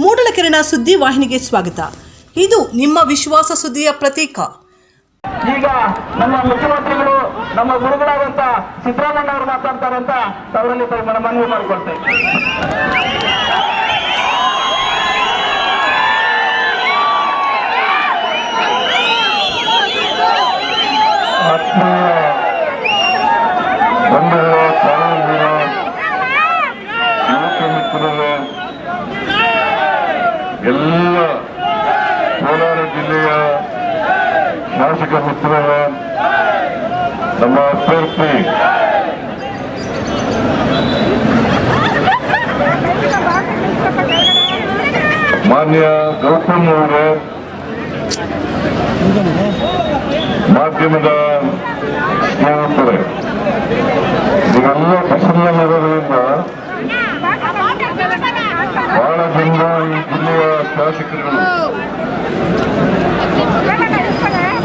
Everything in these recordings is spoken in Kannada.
ಮೂಡಲಕೆರೆನ ಸುದ್ದಿ ವಾಹಿನಿಗೆ ಸ್ವಾಗತ. ಇದು ನಿಮ್ಮ ವಿಶ್ವಾಸ ಸುದ್ದಿಯ ಪ್ರತೀಕ. ಈಗ ನಮ್ಮ ಮುಖ್ಯಮಂತ್ರಿಗಳು ನಮ್ಮ ಗುರುಗಳಾದಂತ ಸಿದ್ದರಾಮಯ್ಯ ಅವರು ಮಾತಾಡ್ತಾರೆ ಅಂತ ಅವರಲ್ಲಿ ಮನವಿ ಮಾಡಿಕೊಳ್ತೇವೆ. ಎಲ್ಲ ಕೋಲಾರ ಜಿಲ್ಲೆಯ ಶಾಸಕ ಮಿತ್ರರ ನಮ್ಮ ಅಭ್ಯರ್ಥಿ ಮಾನ್ಯ ಗೌತಮ್ ಅವರೇ, ಮಾಧ್ಯಮದ ಸ್ನೇಹಿತರೆ, ನೀವೆಲ್ಲ ಬಿಸಿಲಿನಲ್ಲಿರೋದ್ರಿಂದ ಬಹಳ ಜನ ಈ ಜಿಲ್ಲೆಯ ಶಾಸಕರುಗಳು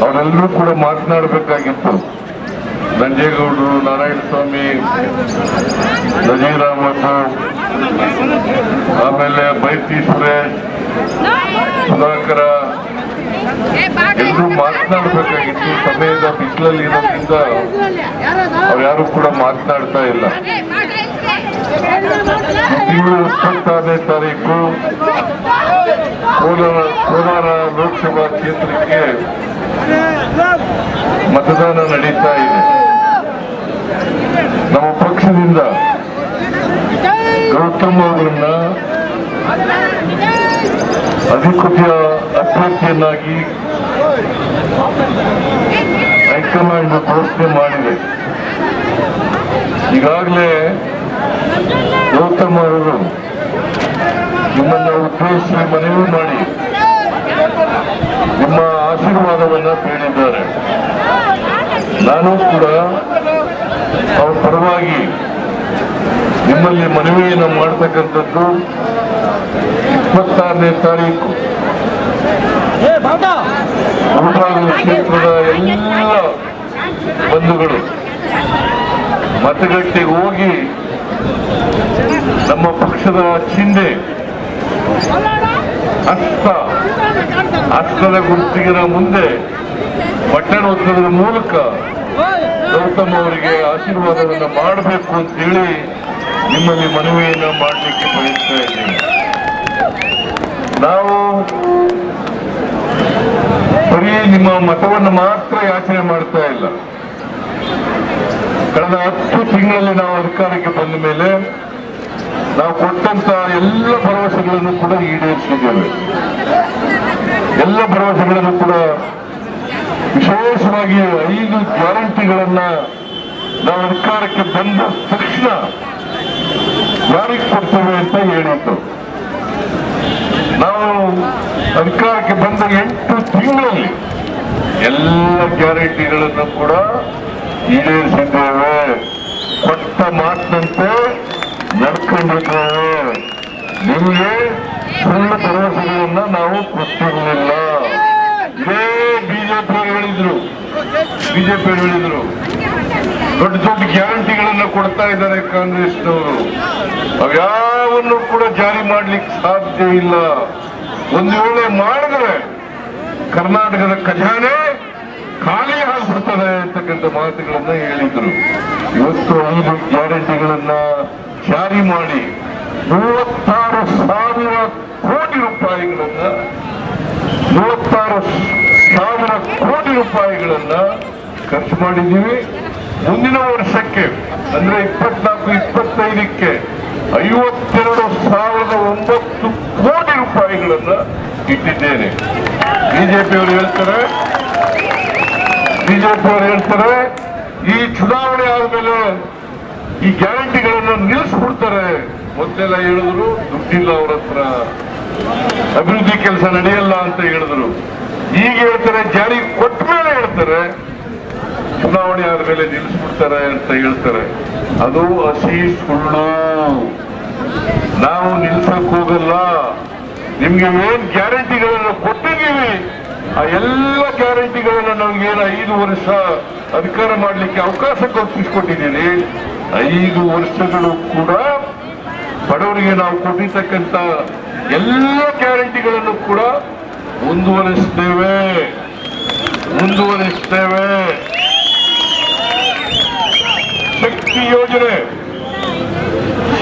ಅವರೆಲ್ಲರೂ ಕೂಡ ಮಾತನಾಡಬೇಕಾಗಿತ್ತು. ನಂಜೇಗೌಡರು, ನಾರಾಯಣಸ್ವಾಮಿ, ನಜೀರ್ ಅಹಮದ್, ಆಮೇಲೆ ಬೈತಿ ಸುರೇಶ್, ಸುಧಾಕರ ಎಲ್ಲರೂ ಮಾತನಾಡಬೇಕಾಗಿತ್ತು. ಸಮಯದ ಬಿಸಿಲಲ್ಲಿ ಇರೋದ್ರಿಂದ ಅವ್ರು ಯಾರು ಕೂಡ ಮಾತನಾಡ್ತಾ ಇಲ್ಲ. ತಿಂಗಳು 26ನೇ ತಾರೀಕು ಕೋಲಾರ ಲೋಕಸಭಾ ಕ್ಷೇತ್ರಕ್ಕೆ ಮತದಾನ ನಡೀತಾ ಇದೆ. ನಮ್ಮ ಪಕ್ಷದಿಂದ ಗೌತಮ್ ಅವರನ್ನ ಅಧಿಕೃತ ಅಭ್ಯರ್ಥಿಯನ್ನಾಗಿ ಹೈಕಮಾಂಡ್ ಘೋಷಣೆ ಮಾಡಿದೆ. ಈಗಾಗಲೇ ಗೌತಮ್ ಅವರು ನಿಮ್ಮನ್ನು ಉದ್ದೇಶಿಸಿ ಮನವಿ ಮಾಡಿ ನಿಮ್ಮ ಆಶೀರ್ವಾದವನ್ನ ಬೇಡಿದ್ದಾರೆ. ನಾನು ಕೂಡ ಅವರ ಪರವಾಗಿ ನಿಮ್ಮಲ್ಲಿ ಮನವಿಯನ್ನು ಮಾಡತಕ್ಕಂಥದ್ದು 26ನೇ ತಾರೀಕು ಮುಳಬಾಗಿಲು ಕ್ಷೇತ್ರದ ಎಲ್ಲ ಬಂಧುಗಳು ಮತಗಟ್ಟೆಗೆ ಹೋಗಿ ನಮ್ಮ ಪಕ್ಷದ ಚಿಹ್ನೆ ಹಸ್ತದ ಗುರುತಿನ ಮುಂದೆ ಬಟನ್ ಒತ್ತೋದ್ರ ಮೂಲಕ ಗೌತಮ್ ಅವರಿಗೆ ಆಶೀರ್ವಾದವನ್ನು ಮಾಡಬೇಕು ಅಂತೇಳಿ ನಿಮ್ಮಲ್ಲಿ ಮನವಿಯನ್ನು ಮಾಡಲಿಕ್ಕೆ ಬಯಸ್ತಾ ಇದ್ದೀನಿ. ನಾವು ಬರೀ ನಿಮ್ಮ ಮತವನ್ನು ಮಾತ್ರ ಯಾಚನೆ ಮಾಡ್ತಾ ಇಲ್ಲ. ಕಳೆದ 10 ತಿಂಗಳಲ್ಲಿ ನಾವು ಅಧಿಕಾರಕ್ಕೆ ಬಂದ ಮೇಲೆ ನಾವು ಕೊಟ್ಟಂತ ಎಲ್ಲ ಭರವಸೆಗಳನ್ನು ಕೂಡ ಈಡೇರಿಸಿದ್ದೇವೆ. ಎಲ್ಲ ಭರವಸೆಗಳನ್ನು ಕೂಡ ವಿಶೇಷವಾಗಿ 5 ಗ್ಯಾರಂಟಿಗಳನ್ನ ನಾವು ಅಧಿಕಾರಕ್ಕೆ ಬಂದ ತಕ್ಷಣ ಯಾರಿಗೆ ಕೊಡ್ತೇವೆ ಅಂತ ಹೇಳಿತ್ತು. ನಾವು ಅಧಿಕಾರಕ್ಕೆ ಬಂದ 8 ತಿಂಗಳಲ್ಲಿ ಎಲ್ಲ ಗ್ಯಾರಂಟಿಗಳನ್ನು ಕೂಡ ಈಡೇರಿಸಿದ್ದೇವೆ. ಕೊಟ್ಟ ಮಾತಿನಂತೆ ನಡ್ಕೊಂಡಿದ್ದೇವೆ. ನಿಮಗೆ ಸುಳ್ಳು ಭರವಸೆಗಳನ್ನ ನಾವು ಕೊಟ್ಟಿರಲಿಲ್ಲ. ಇದೇ ಬಿಜೆಪಿಯವರು ಹೇಳಿದ್ರು ದೊಡ್ಡ ದೊಡ್ಡ ಗ್ಯಾರಂಟಿಗಳನ್ನ ಕೊಡ್ತಾ ಇದ್ದಾರೆ ಕಾಂಗ್ರೆಸ್ನವರು. ಅವ್ಯಾವನ್ನು ಕೂಡ ಜಾರಿ ಮಾಡ್ಲಿಕ್ಕೆ ಸಾಧ್ಯ ಇಲ್ಲ. ಒಂದು ವೇಳೆ ಮಾಡಿದ್ರೆ ಕರ್ನಾಟಕದ ಖಜಾನೆ ಖಾಲಿ ಆಗ್ಬಿಡ್ತದೆ ಅಂತಕ್ಕಂಥ ಮಾತುಗಳನ್ನ ಹೇಳಿದ್ರು. ಇವತ್ತು 5 ಗ್ಯಾರಂಟಿಗಳನ್ನ ಜಾರಿ ಮಾಡಿ 36,000 ಕೋಟಿ ರೂಪಾಯಿಗಳನ್ನ 36,000 ಕೋಟಿ ರೂಪಾಯಿಗಳನ್ನ ಖರ್ಚು ಮಾಡಿದ್ದೀವಿ. ಮುಂದಿನ ವರ್ಷಕ್ಕೆ ಅಂದ್ರೆ 24-25ಕ್ಕೆ 52,009 ಕೋಟಿ ರೂಪಾಯಿಗಳನ್ನ ಇಟ್ಟಿದ್ದೇನೆ. ಬಿಜೆಪಿಯವರು ಹೇಳ್ತಾರೆ ಈ ಚುನಾವಣೆ ಆದ್ಮೇಲೆ ಈ ಗ್ಯಾರಂಟಿಗಳನ್ನ ನಿಲ್ಲಿಸ್ಬಿಡ್ತಾರೆ. ಮೊದಲೆಲ್ಲ ಹೇಳಿದ್ರು ದುಡ್ಡಿಲ್ಲ ಅವ್ರ ಹತ್ರ, ಅಭಿವೃದ್ಧಿ ಕೆಲಸ ನಡೆಯಲ್ಲ ಅಂತ ಹೇಳಿದ್ರು. ಈಗ ಹೇಳ್ತಾರೆ ಜಾರಿ ಕೊಟ್ಟ ಮೇಲೆ ಹೇಳ್ತಾರೆ ಚುನಾವಣೆ ಆದ್ಮೇಲೆ ನಿಲ್ಲಿಸ್ಬಿಡ್ತಾರೆ ಅಂತ ಹೇಳ್ತಾರೆ. ಅದು ಹಸಿ ಸುಳ್ಳು. ನಾವು ನಿಲ್ಸಕ್ ಹೋಗಲ್ಲ. ನಿಮ್ಗೆ ಏನ್ ಗ್ಯಾರಂಟಿಗಳನ್ನು ಕೊಟ್ಟಿದ್ದೀವಿ ಆ ಎಲ್ಲ ಗ್ಯಾರಂಟಿಗಳನ್ನ ನಮ್ಗೇನು 5 ವರ್ಷ ಅಧಿಕಾರ ಮಾಡ್ಲಿಕ್ಕೆ ಅವಕಾಶ ಕಲ್ಪಿಸಿಕೊಟ್ಟಿದ್ದೀನಿ. 5 ವರ್ಷಗಳು ಕೂಡ ಬಡವರಿಗೆ ನಾವು ಕೊಟ್ಟಿರ್ತಕ್ಕಂಥ ಎಲ್ಲ ಗ್ಯಾರಂಟಿಗಳನ್ನು ಕೂಡ ಮುಂದುವರಿಸ್ತೇವೆ.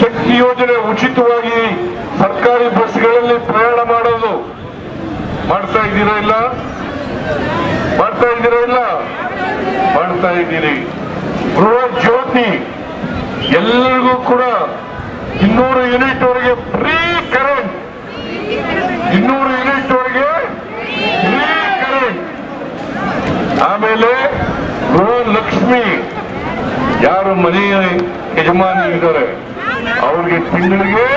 ಶಕ್ತಿ ಯೋಜನೆ ಉಚಿತವಾಗಿ ಸರ್ಕಾರಿ ಬಸ್ಗಳಲ್ಲಿ ಪ್ರಯಾಣ ಮಾಡೋದು ಮಾಡ್ತಾ ಇದ್ದೀರಾ ಇಲ್ಲ? ಮಾಡ್ತಾ ಇದ್ದೀರಿ. ಗೃಹ ಜ್ಯೋತಿ ಎಲ್ಲರಿಗೂ ಕೂಡ 200 ಯೂನಿಟ್ ವರೆಗೆ ಫ್ರೀ ಕರೆಂಟ್. 200 ಯೂನಿಟ್ ವರೆಗೆ ಫ್ರೀ ಕರೆಂಟ್. ಆಮೇಲೆ ಗೃಹಲಕ್ಷ್ಮಿ ಯಾರು ಮನೆಯ ಯಜಮಾನಿ ಇದ್ದಾರೆ ಅವ್ರಿಗೆ ತಿಂಗಳಿಗೆ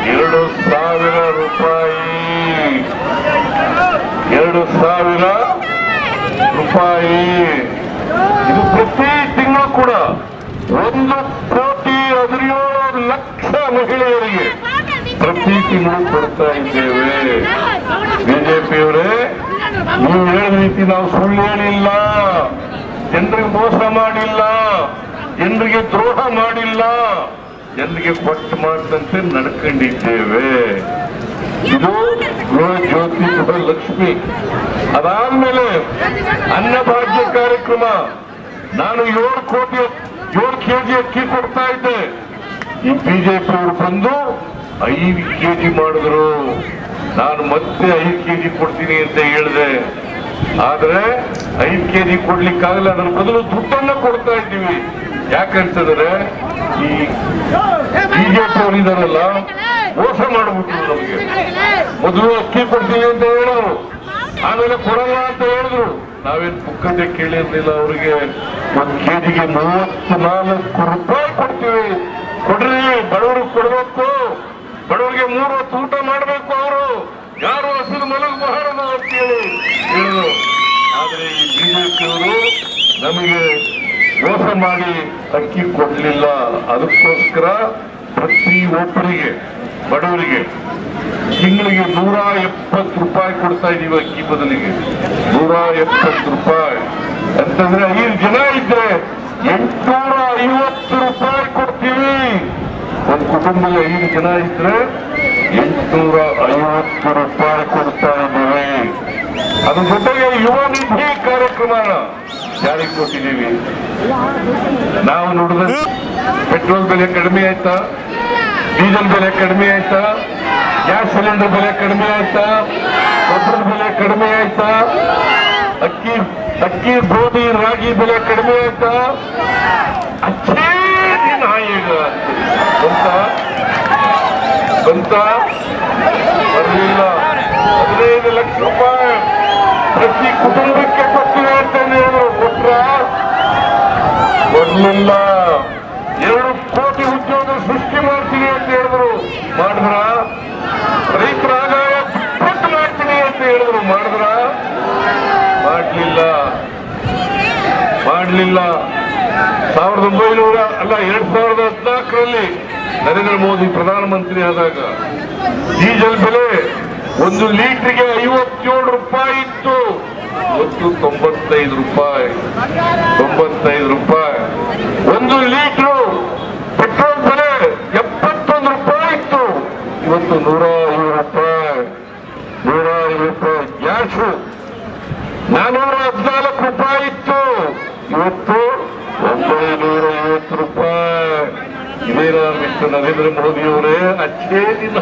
2,000 ರೂಪಾಯಿ. 2,000 ರೂಪಾಯಿ. ಇದು ಪ್ರತಿ ತಿಂಗಳು ಕೂಡ 1,17,00,000 ಮಹಿಳೆಯರಿಗೆ ಪ್ರತಿ ತಿಂಗಳು ಕೊಡ್ತಾ ಇದ್ದೇವೆ. ಬಿಜೆಪಿಯವರೇ, ನೀವು ಹೇಳಿದ ರೀತಿ ನಾವು ಸುಳ್ಳು ಹೇಳಿಲ್ಲ, ಜನರಿಗೆ ಮೋಸ ಮಾಡಿಲ್ಲ, ಜನರಿಗೆ ದ್ರೋಹ ಮಾಡಿಲ್ಲ, ಜನರಿಗೆ ಪಟ್ಟು ಮಾಡಿದಂತೆ ನಡ್ಕೊಂಡಿದ್ದೇವೆ. ಇದು ಗೃಹ ಜ್ಯೋತಿ, ಗೃಹಲಕ್ಷ್ಮಿ. ಅದಾದ್ಮೇಲೆ ಅನ್ನಭಾಗ್ಯ ಕಾರ್ಯಕ್ರಮ. ನಾನು 7 ಕೆಜಿ ಅಕ್ಕಿ ಕೊಡ್ತಾ ಇದ್ದೆ. ಈ ಬಿಜೆಪಿ ಅವರು ಬಂದು 5 ಕೆಜಿ ಮಾಡಿದ್ರು. ನಾನು ಮತ್ತೆ 5 ಕೆಜಿ ಕೊಡ್ತೀನಿ ಅಂತ ಹೇಳಿದೆ. ಆದ್ರೆ 5 ಕೆಜಿ ಕೊಡ್ಲಿಕ್ಕಾಗಲ್ಲ. ಅದರ ಬದಲು ದುಡ್ಡನ್ನ ಕೊಡ್ತಾ ಇದ್ದೀವಿ. ಯಾಕಂತಂದ್ರೆ ಈ ಬಿಜೆಪಿ ಅವರು ಇದಾರಲ್ಲ, ಮೋಸ ಮಾಡ್ಬಿಟ್ರು ನಮಗೆ. ಮೊದಲು ಅಕ್ಕಿ ಕೊಡ್ತೀವಿ ಅಂತ ಹೇಳೋರು, ಆಮೇಲೆ ಕೊಡಲ್ಲ ಅಂತ ಹೇಳಿದ್ರು. ನಾವೇನು ಪುಕ್ಕಟೆ ಕೇಳಿರ್ಲಿಲ್ಲ. ಅವರಿಗೆ 1 ಕೆಜಿಗೆ 34 ರೂಪಾಯಿ ಕೊಡ್ತೀವಿ, ಕೊಡ್ರಿ, ಬಡವರಿಗೆ ಕೊಡ್ಬೇಕು, ಬಡವರಿಗೆ 3 ಹೊತ್ತು ಊಟ ಮಾಡಬೇಕು, ಅವರು ಯಾರು ಹಸಿರು ಮಲಗಬಾರದು ಅಂತೇಳಿ ಹೇಳಿದ್ರು. ಆದ್ರೆ ಈ ಬಿಜೆಪಿಯವರು ನಮಗೆ ಮೋಸ ಮಾಡಿ ಅಕ್ಕಿ ಕೊಡ್ಲಿಲ್ಲ. ಅದಕ್ಕೋಸ್ಕರ ಪ್ರತಿ ಒಬ್ಬರಿಗೆ ಬಡವರಿಗೆ ತಿಂಗಳಿಗೆ 170 ರೂಪಾಯಿ ಕೊಡ್ತಾ ಇದೀವಿ. ಅಕ್ಕಿ ಬದಲಿಗೆ 170 ರೂಪಾಯಿ ಅಂತಂದ್ರೆ 5 ಜನ ಇದ್ರೆ 850 ರೂಪಾಯಿ ಕೊಡ್ತೀವಿ. ಒಂದು ಕುಟುಂಬದಲ್ಲಿ 5 ಜನ ಇದ್ರೆ 850 ರೂಪಾಯಿ ಕೊಡ್ತಾ ಇದ್ದೀವಿ. ಅದ್ರ ಜೊತೆಗೆ ಯುವ ನಿಧಿ ಕಾರ್ಯಕ್ರಮನ ಜಾರಿಗೆ ಕೊಟ್ಟಿದ್ದೀವಿ. ನಾವು ನೋಡಿದ್ರೆ ಪೆಟ್ರೋಲ್ ಬೆಲೆ ಕಡಿಮೆ ಆಯ್ತಾ, ಡೀಸೆಲ್ ಬೆಲೆ ಕಡಿಮೆ ಆಯ್ತಾ, ಗ್ಯಾಸ್ ಸಿಲಿಂಡರ್ ಬೆಲೆ ಕಡಿಮೆ ಆಯ್ತಾ, ಗೊಬ್ಬರದ ಬೆಲೆ ಕಡಿಮೆ ಆಯ್ತಾ, ಅಕ್ಕಿ ಗೋಧಿ ರಾಗಿ ಬೆಲೆ ಕಡಿಮೆ ಆಯ್ತಾ? ಅಚ್ಚೇ ದಿನ ಈಗ ಬಂತ ಬರಲಿಲ್ಲ. 15 ಲಕ್ಷ ರೂಪಾಯಿ ಪ್ರತಿ ಕುಟುಂಬಕ್ಕೆ ಕೊಡ್ತೀವಿ ಅಂತ ಹೇಳಿದ್ರು. ಕೊಡ್ಲಿಲ್ಲ. 2 ಕೋಟಿ ಉದ್ಯೋಗ ಸೃಷ್ಟಿ ಮಾಡ್ತೀನಿ ಅಂತ ಹೇಳಿದ್ರು. ಮಾಡಿದ್ರ? ರೈತರ ಆದಾಯ ದುಪ್ಪಟ್ಟು ಮಾಡ್ತೀನಿ ಅಂತ ಹೇಳಿದ್ರು. ಮಾಡಿದ್ರ? ಮಾಡಲಿಲ್ಲ. 2014ರಲ್ಲಿ ನರೇಂದ್ರ ಮೋದಿ ಪ್ರಧಾನಮಂತ್ರಿ ಆದಾಗ ಡೀಸೆಲ್ ಬೆಲೆ 1 ಲೀಟರ್ಗೆ 57 ರೂಪಾಯಿ ಇತ್ತು. ಇವತ್ತು 95 ರೂಪಾಯಿ. 1 ಲೀಟರ್ ಪೆಟ್ರೋಲ್ ಬೆಲೆ 71 ರೂಪಾಯಿ ಇತ್ತು. ಇವತ್ತು 105 ರೂಪಾಯಿ. ಗ್ಯಾಸ್ 414 ರೂಪಾಯಿ ಇತ್ತು. ಇವತ್ತು 950 ರೂಪಾಯಿ. ಇದೇನ ಮಿಸ್ಟರ್ ನರೇಂದ್ರ ಮೋದಿ ಅವರೇ, ಅಚ್ಚೇ ದಿನ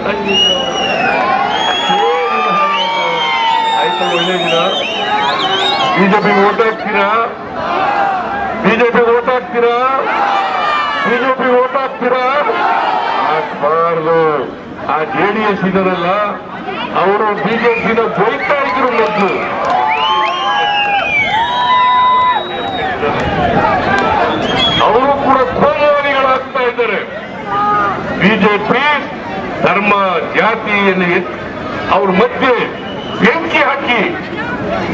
ಆಯ್ತು, ಒಳ್ಳೆ ದಿನ. ಬಿಜೆಪಿ ಓಟ್ ಹಾಕ್ತೀರಾ? ಹಾಕ್ಬಾರ್ದು. ಆ JDS ಇದರಲ್ಲ, ಅವರು ಬಿಜೆಪಿನ ಬೈತಾ ಇದ್ರು ಮೊದಲು. ಅವರು ಕೂಡ ಕೋಮುವಾದಿಗಳಾಗ್ತಾ ಇದ್ದಾರೆ. ಬಿಜೆಪಿ ಧರ್ಮ ಜಾತಿಯನ್ನು ಅವ್ರ ಮಧ್ಯೆ ಬೆಂಕಿ ಹಾಕಿ,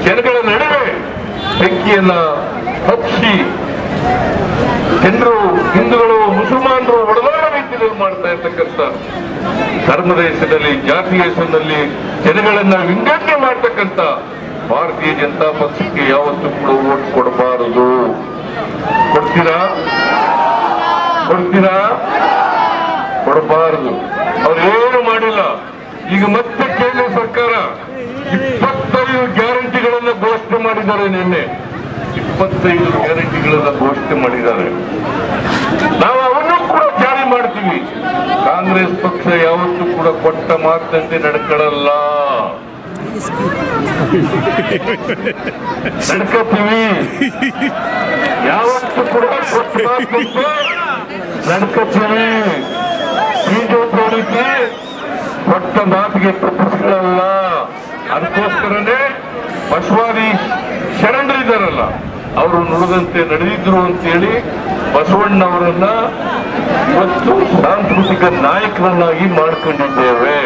ಜನಗಳ ನಡುವೆ ಬೆಂಕಿಯನ್ನ ಹಚ್ಚಿ, ಜನರು, ಹಿಂದೂಗಳು, ಮುಸಲ್ಮಾನರು ಒಡೆದಾಡ ರೀತಿಯಲ್ಲಿ ಮಾಡ್ತಾ ಇರ್ತಕ್ಕಂಥ ಧರ್ಮದ ಹೆಸರಿನಲ್ಲಿ, ಜಾತಿಯ ಹೆಸರಿನಲ್ಲಿ ಜನಗಳನ್ನ ವಿಂಗಡಣೆ ಮಾಡ್ತಕ್ಕಂಥ ಭಾರತೀಯ ಜನತಾ ಪಕ್ಷಕ್ಕೆ ಯಾವತ್ತೂ ಕೂಡ ಓಟ್ ಕೊಡಬಾರದು. ಕೊಡ್ತೀರಾ? ಕೊಡಬಾರದು. ಅವ್ರೇನು ಮಾಡಿಲ್ಲ. ಈಗ ಮತ್ತೆ ಕೇಂದ್ರ ಸರ್ಕಾರ 25 ಗ್ಯಾರಂಟಿಗಳನ್ನ ಘೋಷಣೆ ಮಾಡಿದ್ದಾರೆ. ನಿನ್ನೆ 25 ಗ್ಯಾರಂಟಿಗಳನ್ನ ಘೋಷಣೆ ಮಾಡಿದ್ದಾರೆ. ನಾವು ಅವನ್ನು ಕೂಡ ಜಾರಿ ಮಾಡ್ತೀವಿ. ಕಾಂಗ್ರೆಸ್ ಪಕ್ಷ ಯಾವತ್ತೂ ಕೂಡ ಕೊಟ್ಟ ಮಾತಂತೆ ನಡ್ಕೊಳ್ಳಲ್ಲ, ನಡ್ಕೋತೀವಿ. ಯಾವತ್ತೂ ಕೂಡ ಕೊಟ್ಟ ಮಾತಂತೆ ನಡ್ಕೋತೀವಿ. ಬಿಜೆಪಿ ರೀತಿ ಕೊಟ್ಟ ಮಾತಿಗೆ ತಪ್ಪಿಸ್ಕೊಳ್ಳಲ್ಲ. ಅದಕ್ಕೋಸ್ಕರನೇ ಬಸವಾದಿ ಶರಣರಿದ್ದಾರಲ್ಲ, ಅವರು ನುಡಿದಂತೆ ನಡೆದಿದ್ರು ಅಂತೇಳಿ ಬಸವಣ್ಣವರನ್ನ ಇವತ್ತು ಸಾಂಸ್ಕೃತಿಕ ನಾಯಕರನ್ನಾಗಿ ಮಾಡ್ಕೊಂಡಿದ್ದೇವೆ.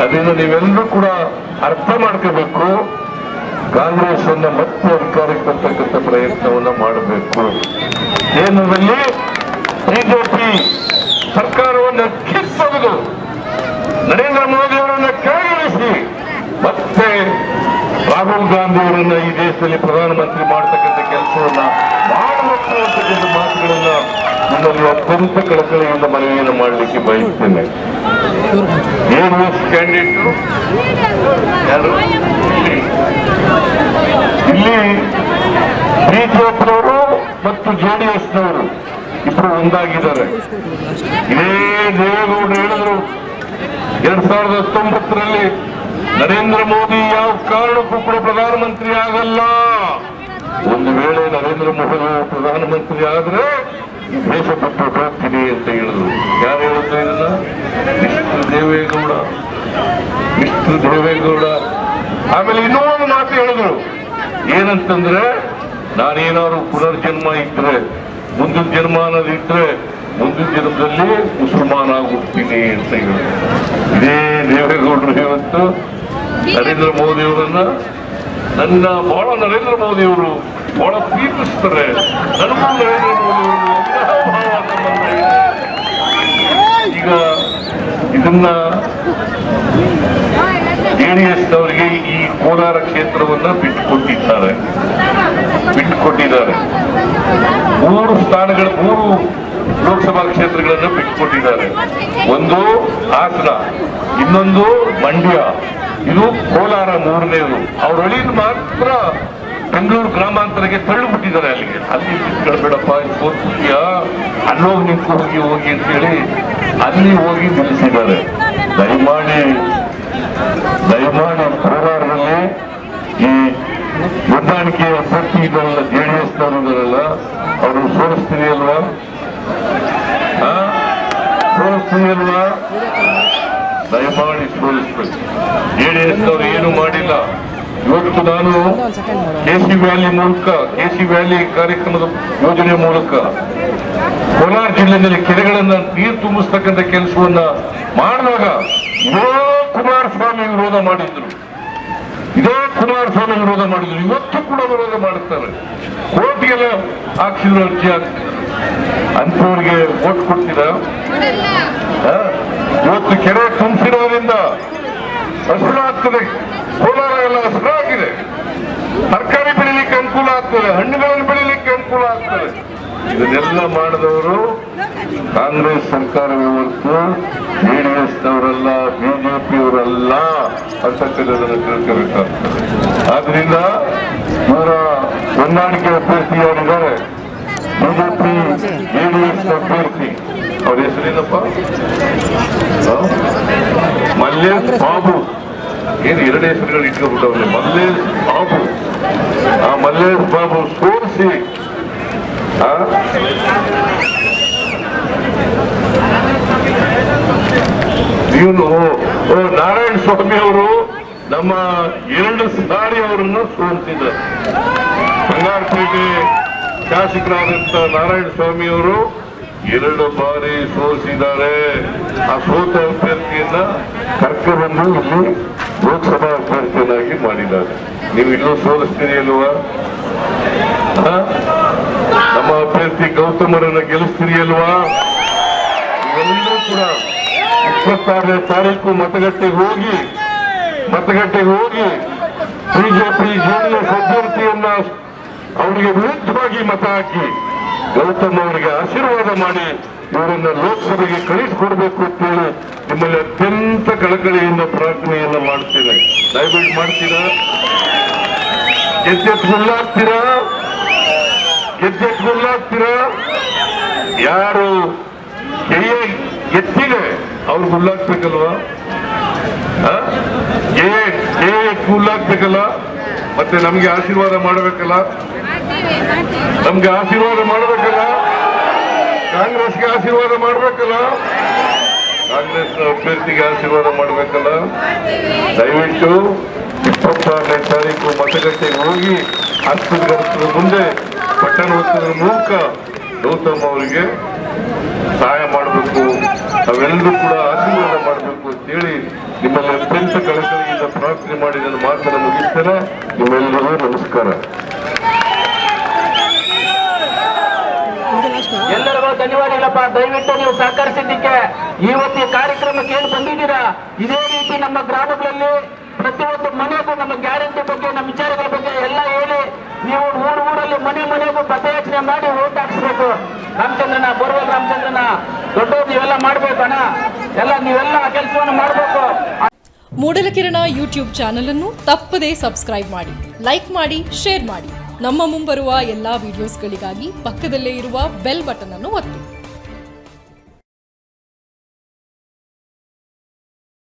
ಅದರಿಂದ ನೀವೆಲ್ಲರೂ ಕೂಡ ಅರ್ಥ ಮಾಡ್ಕೋಬೇಕು. ಕಾಂಗ್ರೆಸ್ ಅನ್ನ ಮತ್ತೆ ಅಧಿಕಾರಕ್ಕೆ ಬರ್ತಕ್ಕಂಥ ಪ್ರಯತ್ನವನ್ನ ಮಾಡಬೇಕು. ಕೇಂದ್ರದಲ್ಲಿ ಬಿಜೆಪಿ ಸರ್ಕಾರವನ್ನು ಕಿತ್ತೊಗೆದು ನರೇಂದ್ರ ಮೋದಿ ಅವರನ್ನ ಕೆಳಗಿಳಿಸಿ ಮತ್ತೆ ರಾಹುಲ್ ಗಾಂಧಿ ಅವರನ್ನ ಈ ದೇಶದಲ್ಲಿ ಪ್ರಧಾನಮಂತ್ರಿ ಮಾಡತಕ್ಕಂಥ ಕೆಲಸವನ್ನ ಮಾಡಬೇಕು ಅಂತಕ್ಕಂಥ ಮಾತುಗಳನ್ನ ನಿಮ್ಮಲ್ಲಿ ಅತ್ಯಂತ ಕಳಕಳಿಯಿಂದ ಮನವಿಯನ್ನು ಮಾಡಲಿಕ್ಕೆ ಬಯಸ್ತೇನೆ. JDS ಕ್ಯಾಂಡಿಡೇಟ್ ಯಾರು? ಇಲ್ಲಿ ಬಿಜೆಪಿಯವರು ಮತ್ತು JDSನವರು ಇಬ್ಬರು ಒಂದಾಗಿದ್ದಾರೆ. ಇದೇ ದೇವೇಗೌಡರು ಹೇಳಿದ್ರು 2019ರಲ್ಲಿ ನರೇಂದ್ರ ಮೋದಿ ಯಾವ ಕಾರಣಕ್ಕೂ ಕೂಡ ಪ್ರಧಾನಮಂತ್ರಿ ಆಗಲ್ಲ. ಒಂದು ವೇಳೆ ನರೇಂದ್ರ ಮೋದಿ ಪ್ರಧಾನಮಂತ್ರಿ ಆದ್ರೆ ದೇಶ ಬಿಟ್ಟು ಹೋಗ್ತೀನಿ ಅಂತ ಹೇಳಿದ್ರು. ಯಾರು ಹೇಳಿದ್ರು ಇದನ್ನ? ಮಿಸ್ಟರ್ ದೇವೇಗೌಡ. ಆಮೇಲೆ ಇನ್ನೂ ಒಂದು ಮಾತು ಹೇಳಿದ್ರು, ಏನಂತಂದ್ರೆ ನಾನೇನಾದ್ರು ಪುನರ್ಜನ್ಮ ಇದ್ರೆ, ಮುಂದಿನ ಜನ್ಮ ಅನ್ನೋದಿದ್ರೆ ಮುಂದಿನ ಜನ್ಮದಲ್ಲಿ ಮುಸಲ್ಮಾನ ಆಗ್ಬಿಡ್ತೀನಿ ಅಂತ ಹೇಳಿದ್ರು. ಇದೇ ದೇವೇಗೌಡರು ಇವತ್ತು ನರೇಂದ್ರ ಮೋದಿ ಅವರನ್ನ ಬಹಳ ನರೇಂದ್ರ ಮೋದಿ ಅವರು ಬಹಳ ಪ್ರೀತಿಸ್ತಾರೆ. ನನಗೂ ನರೇಂದ್ರ ಮೋದಿ ಅವರು ಈಗ ಇದನ್ನ JDS ಅವರಿಗೆ ಈ ಕೋಲಾರ ಕ್ಷೇತ್ರವನ್ನ ಬಿಟ್ಟುಕೊಟ್ಟಿದ್ದಾರೆ. 3 ಸ್ಥಾನಗಳು, 3 ಲೋಕಸಭಾ ಕ್ಷೇತ್ರಗಳನ್ನು ಬಿಟ್ಟುಕೊಟ್ಟಿದ್ದಾರೆ. ಒಂದು ಹಾಸನ, ಇನ್ನೊಂದು ಮಂಡ್ಯ, ಇದು ಕೋಲಾರ 3ನೇದು. ಅವ್ರ ಅಳಿನ ಮಾತ್ರ ಬೆಂಗಳೂರು ಗ್ರಾಮಾಂತರಕ್ಕೆ ತಳ್ಳಿಬಿಟ್ಟಿದ್ದಾರೆ. ಅಲ್ಲಿ ಬಿಟ್ಕೊಳ್ಬೇಡಪ್ಪ, ಸೋತ್ಬಿಟ್ಟಿಯಾ, ಅಲ್ಲೋಗಿ ನಿಂತು ಹೋಗಿ ಅಂತೇಳಿ ಅಲ್ಲಿ ಹೋಗಿ ನಿಲ್ಲಿಸಿದ್ದಾರೆ. ದಯಮಾಡಿ ಕೋಲಾರದಲ್ಲಿ ಈ ಹೊಂದಾಣಿಕೆ ಅಭ್ಯರ್ಥಿ ಇದ್ದಾರಲ್ಲ, JDSನವರು ಇದ್ದಾರಲ್ಲ, ಅವರು ಸೋಲಿಸ್ತೀನಿ ಅಲ್ವಾ? ದಯಮಾಡಿ ಸೋಲಿಸ್ಬೇಕು. JDSನವರು ಏನು ಮಾಡಿಲ್ಲ. ಇವತ್ತು ನಾನು KC ವ್ಯಾಲಿ ಕಾರ್ಯಕ್ರಮದ ಯೋಜನೆ ಮೂಲಕ ಕೋಲಾರ ಜಿಲ್ಲೆಯಲ್ಲಿ ಕೆರೆಗಳನ್ನ ನೀರು ತುಂಬಿಸ್ತಕ್ಕಂಥ ಕೆಲಸವನ್ನ ಮಾಡಿದಾಗ ಕುಮಾರಸ್ವಾಮಿ ವಿರೋಧ ಮಾಡಿದ್ರು. ಇವತ್ತು ಕೂಡ ವಿರೋಧ ಮಾಡುತ್ತಾರೆ. ಕೋರ್ಟ್ಗೆಲ್ಲ ಹಾಕ್ಸಿದ್ರು ಅರ್ಜಿ ಅಂಥವ್ರಿಗೆ ವೋಟ್ ಕೊಡ್ತೀರ? ಇವತ್ತು ಕೆರೆ ತುಂಬಿಸಿರೋದ್ರಿಂದ ಹಸಿರು ಆಗ್ತದೆ. ಕೋಲಾರ ಎಲ್ಲ ಹಸಿರು ಆಗಿದೆ. ತರಕಾರಿ ಬೆಳಿಲಿಕ್ಕೆ ಅನುಕೂಲ ಆಗ್ತದೆ, ಹಣ್ಣುಗಳನ್ನು ಬೆಳಿಲಿಕ್ಕೆ ಅನುಕೂಲ ಆಗ್ತದೆ. ಇದನ್ನೆಲ್ಲ ಮಾಡಿದವರು ಕಾಂಗ್ರೆಸ್ ಸರ್ಕಾರವೇ ಹೊರತು JDSನವರಲ್ಲ, ಬಿಜೆಪಿಯವರಲ್ಲ ಅಂತಕ್ಕಂಥದ್ದನ್ನು ತಿಳ್ಕೋಬೇಕಾಗ್ತದೆ. ಆದ್ರಿಂದ ಇವರ ಹೊಂದಾಣಿಕೆ ಅಭ್ಯರ್ಥಿ ಯಾರಿದ್ದಾರೆ, ಬಿಜೆಪಿ JDS ಅಭ್ಯರ್ಥಿ, ಅವ್ರ ಹೆಸರೇನಪ್ಪ? ಮಲ್ಲೇಶ್ ಬಾಬು. ಏನು 2 ಹೆಸರುಗಳು ಇಟ್ಕೊಂಡ್ಬಿಟ್ಟವ್ರೆ. ಮಲ್ಲೇಶ್ ಬಾಬು. ಆ ಮಲ್ಲೇಶ್ ಬಾಬು ಸೋಲಿಸಿ ಇವನು ನಾರಾಯಣ ಸ್ವಾಮಿ ಅವರು ನಮ್ಮ 2 ಸಾರಿ ಅವರನ್ನು ಸೋಲಿಸಿದ್ದಾರೆ. ಬಂಗಾರಪೇಟೆ ಶಾಸಕರಾದಂತ ನಾರಾಯಣ ಸ್ವಾಮಿ ಅವರು 2 ಬಾರಿ ಸೋಲಿಸಿದ್ದಾರೆ. ಆ ಸೋತ ಅಭ್ಯರ್ಥಿಯನ್ನ ಕರ್ಕೊಂಡು ಇಲ್ಲಿ ಲೋಕಸಭಾ ಅಭ್ಯರ್ಥಿಯನ್ನಾಗಿ ಮಾಡಿದ್ದಾರೆ. ನೀವು ಇನ್ನೂ ಸೋಲಿಸ್ತೀರಿ ಅಲ್ವಾ? ನಮ್ಮ ಅಭ್ಯರ್ಥಿ ಗೌತಮರನ್ನ ಗೆಲ್ಲಿಸ್ತೀರಿ ಅಲ್ವಾ? ಇವೆಲ್ಲರೂ ಕೂಡ 26ನೇ ತಾರೀಕು ಮತಗಟ್ಟೆಗೆ ಹೋಗಿ ಬಿಜೆಪಿ JDS ಅಭ್ಯರ್ಥಿಯನ್ನ ಅವರಿಗೆ ವಿರುದ್ಧವಾಗಿ ಮತ ಹಾಕಿ ಗೌತಮ್ ಅವರಿಗೆ ಆಶೀರ್ವಾದ ಮಾಡಿ ಇವರನ್ನ ಲೋಕಸಭೆಗೆ ಕಳಿಸಿಕೊಡ್ಬೇಕು ಅಂತೇಳಿ ನಿಮ್ಮಲ್ಲಿ ಅತ್ಯಂತ ಕಳಕಳಿಯಿಂದ ಪ್ರಾರ್ಥನೆಯನ್ನ ಮಾಡ್ತೇನೆ. ದಯವಿಟ್ಟು ಮಾಡ್ತೀರಾ? ಗೆದ್ದೆಟ್ ಹುಲ್ಲಾಗ್ತೀರಾ? ಗೆದ್ದೆಟ್ ಹುಲ್ಲಾಗ್ತೀರಾ? ಯಾರು ಎತ್ತಿದೆ ಅವ್ರು ಹುಲ್ಲಾಕ್ಬೇಕಲ್ವಾ? ಹುಲ್ಲಾಕ್ಬೇಕಲ್ಲ, ಮತ್ತೆ ನಮ್ಗೆ ಆಶೀರ್ವಾದ ಮಾಡಬೇಕಲ್ಲ, ನಮ್ಗೆ ಆಶೀರ್ವಾದ ಮಾಡಬೇಕಲ್ಲ, ಕಾಂಗ್ರೆಸ್ಗೆ ಆಶೀರ್ವಾದ ಮಾಡಬೇಕಲ್ಲ, ಕಾಂಗ್ರೆಸ್ ಅಭ್ಯರ್ಥಿಗೆ ಆಶೀರ್ವಾದ ಮಾಡಬೇಕಲ್ಲ. ದಯವಿಟ್ಟು 26ನೇ ತಾರೀಕು ಮತಗಟ್ಟೆಗೆ ಹೋಗಿ ಹಸ್ತದ ಮುಂದೆ ಪಟ್ಟಣ ಹೊತ್ತದ ಮೂಲಕ ಗೌತಮ್ ಅವರಿಗೆ ಸಹಾಯ ಮಾಡಬೇಕು, ನಾವೆಲ್ಲರೂ ಕೂಡ ಆಶೀರ್ವಾದ ಮಾಡಬೇಕು ಅಂತೇಳಿ ನಿಮ್ಮಲ್ಲಿ ಅತ್ಯಂತ ಕಳಕಳಿಯಿಂದ ಪ್ರಾರ್ಥನೆ ಮಾಡಿ ನನ್ನ ಮಾತನ್ನು ಮುಗಿಸ್ತೇನೆ. ನಿಮ್ಮೆಲ್ಲರಿಗೂ ನಮಸ್ಕಾರ. ಎಲ್ಲರಿಗೂ ಧನ್ಯವಾದಗಳಪ್ಪ. ದಯವಿಟ್ಟು ನೀವು ಸಹಕರಿಸಿದ್ದಕ್ಕೆ. ಇವತ್ತು ಈ ಕಾರ್ಯಕ್ರಮಕ್ಕೆ ಏನು ಬಂದಿದ್ದೀರಾ, ಇದೇ ರೀತಿ ನಮ್ಮ ಗ್ರಾಮಗಳಲ್ಲಿ ಪ್ರತಿಯೊಂದು ಮನೆಗೂ ನಮ್ಮ ಗ್ಯಾರಂಟಿ ಬಗ್ಗೆ, ನಮ್ಮ ವಿಚಾರಗಳ ಬಗ್ಗೆ ಎಲ್ಲ ಹೇಳಿ ನೀವು ಊರಲ್ಲಿ ಮನೆಗೂ ಪದಯಾಚನೆ ಮಾಡಿ ಓಟ್ ಹಾಕ್ಸ್ಬೇಕು. ರಾಮಚಂದ್ರನ, ಬೋರ್ವೆಲ್ ರಾಮಚಂದ್ರನ ದೊಡ್ಡವ್ರು ನೀವೆಲ್ಲ ಮಾಡ್ಬೇಕು ಅಣ್ಣ, ನೀವೆಲ್ಲ ಕೆಲಸವನ್ನು ಮಾಡಬೇಕು. ಮೂಡಲಕಿರಣ ಯೂಟ್ಯೂಬ್ ಚಾನಲ್ ಅನ್ನು ತಪ್ಪದೇ ಸಬ್ಸ್ಕ್ರೈಬ್ ಮಾಡಿ, ಲೈಕ್ ಮಾಡಿ, ಶೇರ್ ಮಾಡಿ. ನಮ್ಮ ಮುಂಬರುವ ಎಲ್ಲಾ ವಿಡಿಯೋಸ್ಗಳಿಗಾಗಿ ಪಕ್ಕದಲ್ಲೇ ಇರುವ ಬೆಲ್ ಬಟನ್ ಅನ್ನು ಒತ್ತಿ.